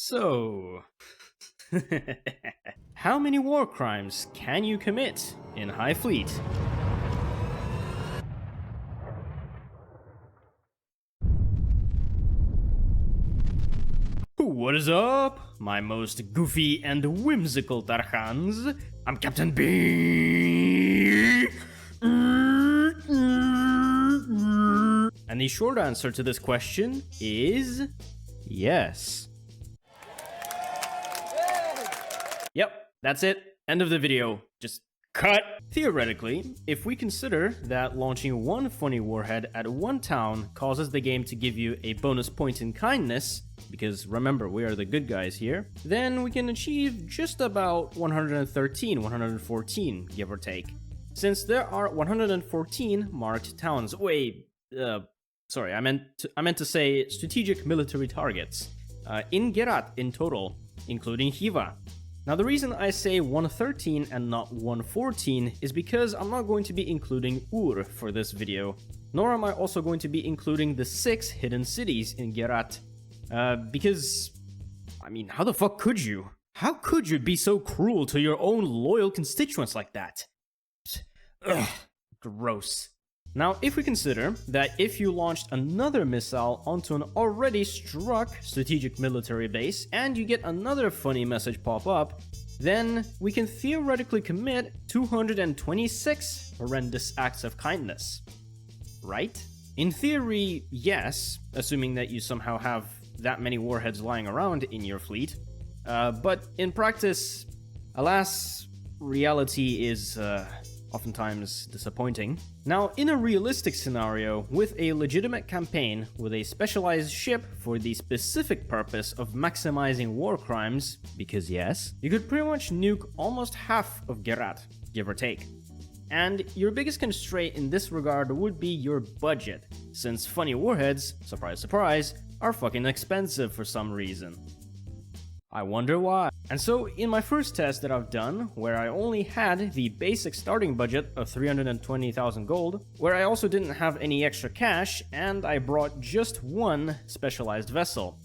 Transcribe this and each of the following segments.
So, how many war crimes can you commit in HighFleet? What is up, my most goofy and whimsical Tarhans? I'm Captain B. And the short answer to this question is yes. Yep, that's it. End of the video. Just cut. Theoretically, if we consider that launching one funny warhead at one town causes the game to give you a bonus point in kindness, because remember, we are the good guys here, then we can achieve just about 113, 114, give or take. Since there are 114 marked towns. Wait, sorry, I meant to say strategic military targets. In Gerat in total, including Hiva. Now the reason I say 113 and not 114 is because I'm not going to be including Ur for this video, nor am I also going to be including the 6 hidden cities in Gerat. Because, I mean, how the fuck could you? How could you be so cruel to your own loyal constituents like that? Ugh, gross. Now, if we consider that if you launched another missile onto an already struck strategic military base and you get another funny message pop up, then we can theoretically commit 226 horrendous acts of kindness. Right? In theory, yes, assuming that you somehow have that many warheads lying around in your fleet. But in practice, alas, reality is oftentimes disappointing. Now, in a realistic scenario, with a legitimate campaign with a specialized ship for the specific purpose of maximizing war crimes, because yes, you could pretty much nuke almost half of Gerat, give or take. And your biggest constraint in this regard would be your budget, since funny warheads, surprise surprise, are fucking expensive for some reason. I wonder why. And so in my first test that I've done, where I only had the basic starting budget of 320,000 gold, where I also didn't have any extra cash, and I brought just one specialized vessel.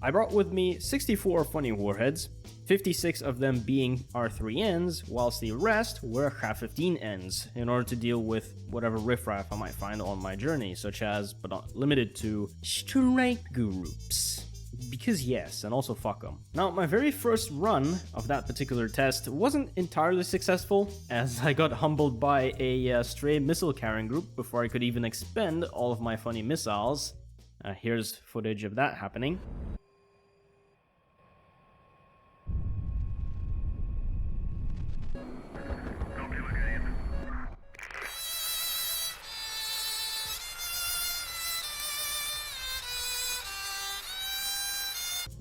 I brought with me 64 funny warheads, 56 of them being R3Ns, whilst the rest were H15Ns, in order to deal with whatever riffraff I might find on my journey, such as, but not limited to, strike groups. Because yes, and also fuck them. Now, my very first run of that particular test wasn't entirely successful, as I got humbled by a stray missile carrying group before I could even expend all of my funny missiles. Here's footage of that happening.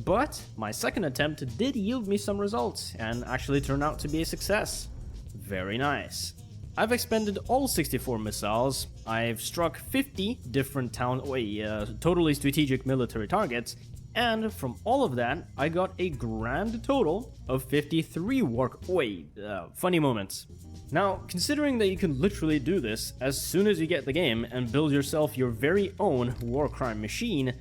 But my second attempt did yield me some results and actually turned out to be a success. Very nice. I've expended all 64 missiles, I've struck 50 different totally strategic military targets, and from all of that, I got a grand total of 53 funny moments. Now, considering that you can literally do this as soon as you get the game and build yourself your very own war crime machine,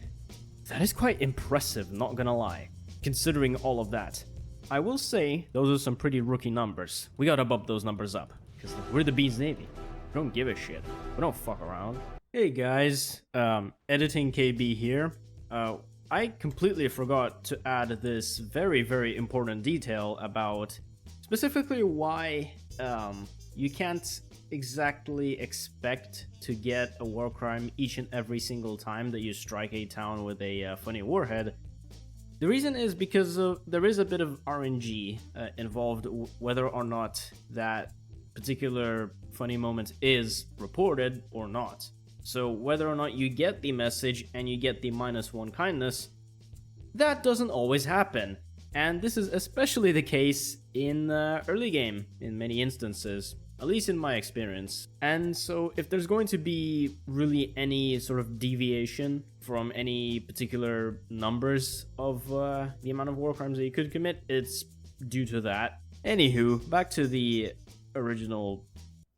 that is quite impressive, not gonna lie, considering all of that. I will say, those are some pretty rookie numbers. We gotta bump those numbers up, because we're the Bees Navy. We don't give a shit. We don't fuck around. Hey guys, editing KB here. I completely forgot to add this very, very important detail about specifically why you can't exactly expect to get a war crime each and every single time that you strike a town with a funny warhead. The reason is because there is a bit of RNG involved whether or not that particular funny moment is reported or not. So whether or not you get the message and you get the -1 kindness, that doesn't always happen. And this is especially the case in early game in many instances. At least in my experience. And so if there's going to be really any sort of deviation from any particular numbers of the amount of war crimes that you could commit, it's due to that. Anywho, back to the original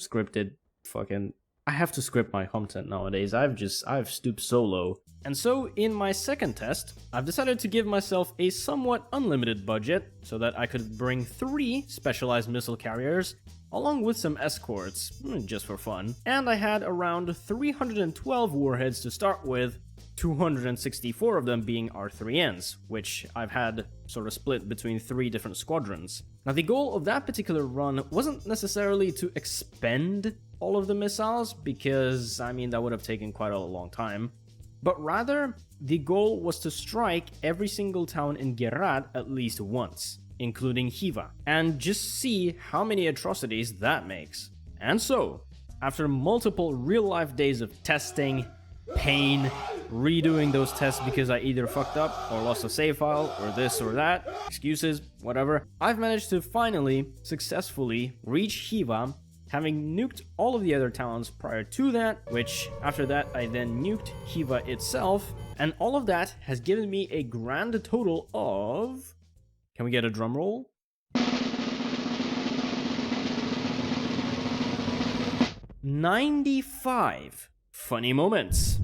scripted fucking I have to script my content nowadays. I've stooped so low. And so in my second test, I've decided to give myself a somewhat unlimited budget so that I could bring 3 specialized missile carriers along with some escorts, just for fun. And I had around 312 warheads to start with, 264 of them being R3Ns, which I've had sort of split between 3 different squadrons. Now the goal of that particular run wasn't necessarily to expend all of the missiles, because I mean that would have taken quite a long time, but rather the goal was to strike every single town in Gerad at least once, including Hiva, and just see how many atrocities that makes. And so, after multiple real-life days of testing, pain, redoing those tests because I either fucked up or lost a save file or this or that, excuses, whatever, I've managed to finally successfully reach Hiva, having nuked all of the other towns prior to that, which after that I then nuked Hiva itself, and all of that has given me a grand total of... Can we get a drum roll? 95 funny moments.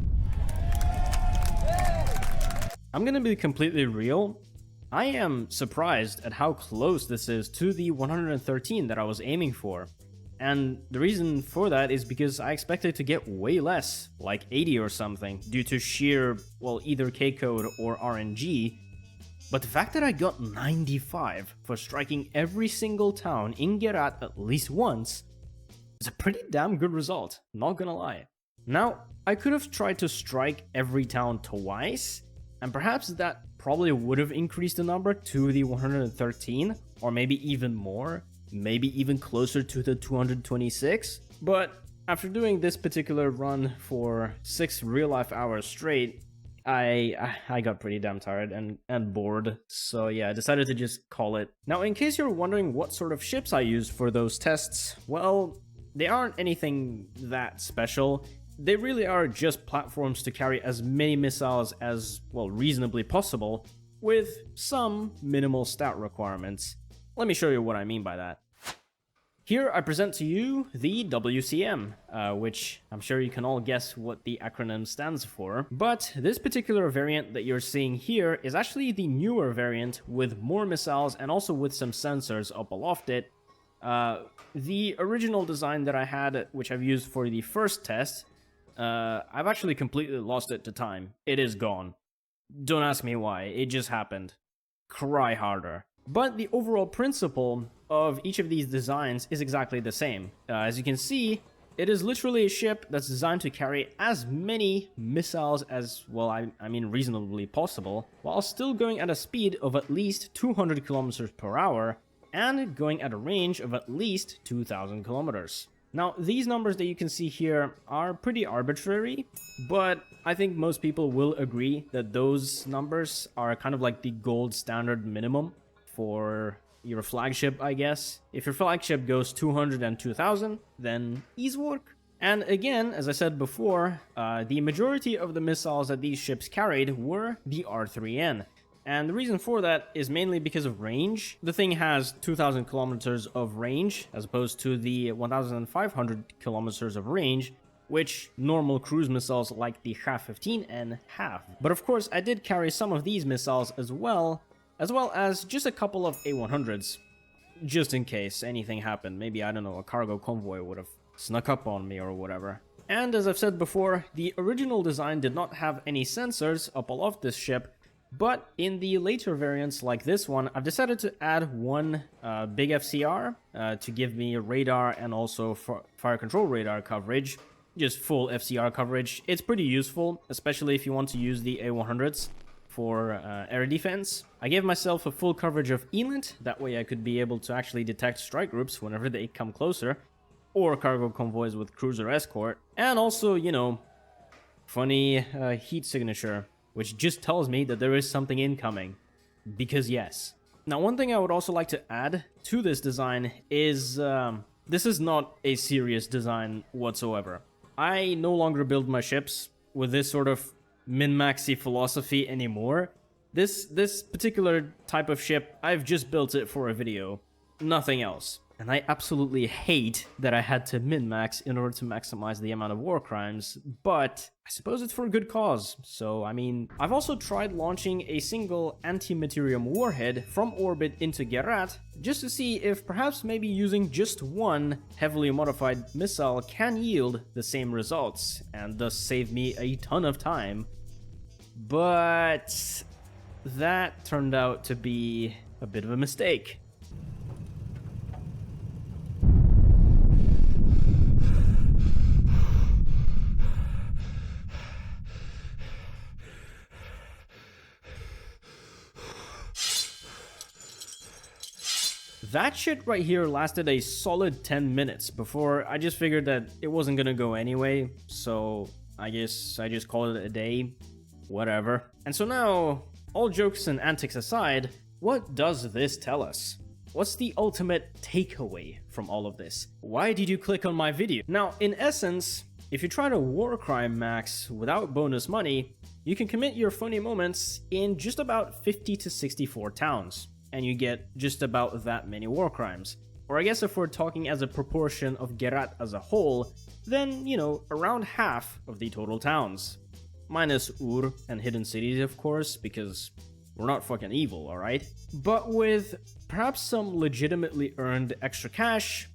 I'm gonna be completely real. I am surprised at how close this is to the 113 that I was aiming for. And the reason for that is because I expected to get way less, like 80 or something, due to sheer, well, either K-code or RNG. But the fact that I got 95 for striking every single town in Gerad at least once is a pretty damn good result, not gonna lie. Now, I could have tried to strike every town twice, and perhaps that probably would have increased the number to the 113, or maybe even more, maybe even closer to the 226. But after doing this particular run for 6 real-life hours straight, I got pretty damn tired and bored, so yeah, I decided to just call it. Now, in case you're wondering what sort of ships I used for those tests, well, they aren't anything that special. They really are just platforms to carry as many missiles as, well, reasonably possible, with some minimal stat requirements. Let me show you what I mean by that. Here I present to you the WCM, which I'm sure you can all guess what the acronym stands for. But this particular variant that you're seeing here is actually the newer variant with more missiles and also with some sensors up aloft it. The original design that I had, which I've used for the first test, I've actually completely lost it to time. It is gone. Don't ask me why, it just happened. Cry harder. But the overall principle of each of these designs is exactly the same. As you can see, it is literally a ship that's designed to carry as many missiles as, well, I mean reasonably possible, while still going at a speed of at least 200 kilometers per hour, and going at a range of at least 2,000 kilometers. Now, these numbers that you can see here are pretty arbitrary, but I think most people will agree that those numbers are kind of like the gold standard minimum for your flagship, I guess. If your flagship goes 200 and 2000, then easy work. And again, as I said before, the majority of the missiles that these ships carried were the R3N. And the reason for that is mainly because of range. The thing has 2,000 kilometers of range, as opposed to the 1,500 kilometers of range, which normal cruise missiles like the HighFleet have. But of course, I did carry some of these missiles as well as just a couple of A100s, just in case anything happened. Maybe, I don't know, a cargo convoy would have snuck up on me or whatever. And as I've said before, the original design did not have any sensors up aloft this ship, but in the later variants like this one, I've decided to add one big FCR to give me radar and also fire control radar coverage, just full FCR coverage. It's pretty useful, especially if you want to use the A100s for air defense. I gave myself a full coverage of ELINT, that way I could be able to actually detect strike groups whenever they come closer, or cargo convoys with cruiser escort, and also, you know, funny heat signature, which just tells me that there is something incoming, because yes. Now, one thing I would also like to add to this design is, this is not a serious design whatsoever. I no longer build my ships with this sort of min-maxy philosophy anymore. This particular type of ship, I've just built it for a video, nothing else. And I absolutely hate that I had to min-max in order to maximize the amount of Warcrimes, but I suppose it's for a good cause. So, I mean, I've also tried launching a single anti-materium warhead from orbit into Gerat, just to see if perhaps maybe using just one heavily modified missile can yield the same results, and thus save me a ton of time. But that turned out to be a bit of a mistake. That shit right here lasted a solid 10 minutes before I just figured that it wasn't gonna go anyway, so I guess I just called it a day. Whatever. And so now, all jokes and antics aside, what does this tell us? What's the ultimate takeaway from all of this? Why did you click on my video? Now, in essence, if you try to Warcrime max without bonus money, you can commit your funny moments in just about 50 to 64 towns, and you get just about that many Warcrimes. Or I guess if we're talking as a proportion of Gerat as a whole, then, you know, around half of the total towns. Minus Ur and hidden cities, of course, because we're not fucking evil, alright? But with perhaps some legitimately earned extra cash.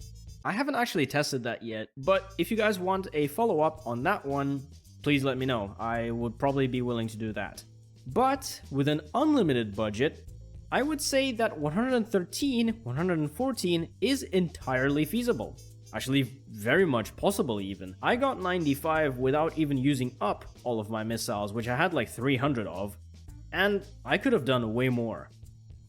I haven't actually tested that yet, but if you guys want a follow-up on that one, please let me know. I would probably be willing to do that. But with an unlimited budget, I would say that 113, 114 is entirely feasible. Actually, very much possible even. I got 95 without even using up all of my missiles, which I had like 300 of, and I could have done way more.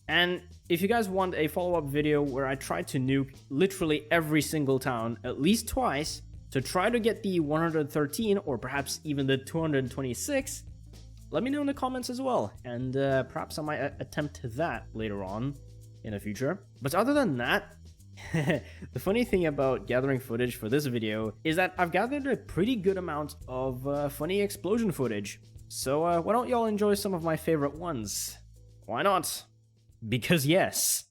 And if you guys want a follow-up video where I try to nuke literally every single town at least twice to try to get the 113 or perhaps even the 226, let me know in the comments as well, and perhaps I might attempt that later on in the future. But other than that, the funny thing about gathering footage for this video is that I've gathered a pretty good amount of funny explosion footage. So why don't y'all enjoy some of my favorite ones? Why not? Because yes.